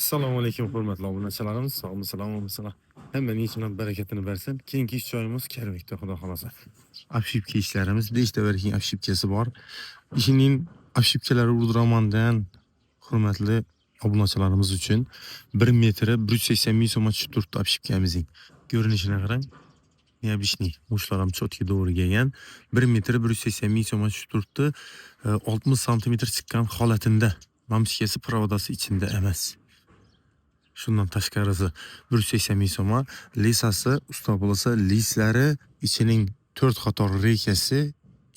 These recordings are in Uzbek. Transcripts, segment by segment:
Assalomu alaykum hurmatli obunachilarimiz. Sog'mi, salomatmisizlar? Hammaning ishining barakatini bersin. Keyingi ish joyimiz Karvakda, xudo xolasa. Afshipka ishlarimiz 5 ta verking afshipkasi bor. Ishining afshipkalari urdiramandan hurmatli obunachilarimiz uchun 1 metri 180 ming so'm tushib turibdi afshipkamizning. Ko'rinishini qarang. Необычный. Mushlarim chotga to'g'ri kelgan. 1 metr 180 ming so'm tushib turibdi. 60 santimetr chiqqan holatida. Mamshkasi provodasi ichida emas. Shundan tashqarisi 180 ming so'm. Lisasi usta bo'lsa, lislari ichining 4 qator reykasi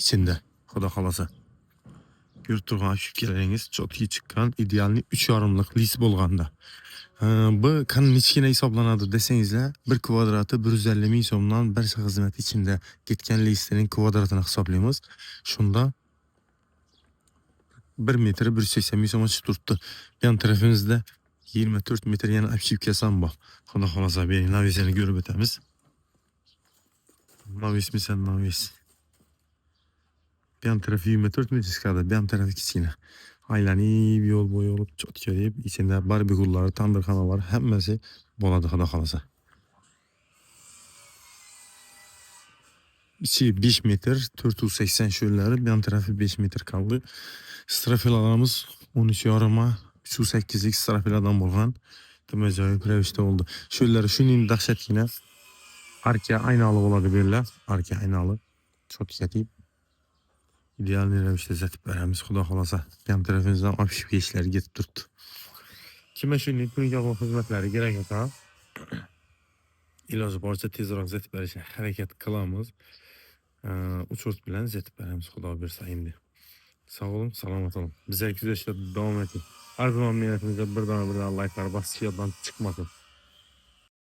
ichida. Xudo xolasa. Ko'rib turgan afshipkalaringiz chotga chiqqan idealni 3,5lik lis bo'lganda. Bu qanchagina hisoblanadi desangizlar, 1 kvadrati 150 ming so'mdan barcha xizmat ichida ketgan listining kvadratini hisoblaymiz. Shunda 1 metr 180 ming so'm tushib turibdi. Yan tarafimizda 24 metr yana afshipkasi ham bor. Xudo xolasa bering, navisini ko'rib o'tamiz. Navismisan navis. Yan tarafı 24 metr chiqadi, yan tarafı kichkina. Aylanib yo'l bo'yi olib chotga deb, ichida barbekuylar, tandirxonalar hammasi bo'ladi, xudo xolasa. İçi 5 metr 480 sho'llari, yan tarafı 5 metr qoldi. Strafilalarimiz 13,5 308lik strafiladan bo'lgan. Ajoyib ravishda oldu. Sho'llari shuning dahshatgina arka aynalı bo'ladi berlar. Arka aynalı. Chotga deb idealni ravishda zatib beramiz, xudo xolasa. Yan tarafimizdan afshipka ishlari ketib turibdi. Kimga shunday ko'ngil xizmatlari kerak bo'lsa, iloji boricha tezroq zatib berishga harakat qilamiz. Ucho't bilan zatib beramiz, xudo bersa endi. Sog' bo'ling, salomat bo'ling. Bizga kuzatishda davom eting. Har zaman meniyatimizda bir like'lar bosishdan chiqmasin.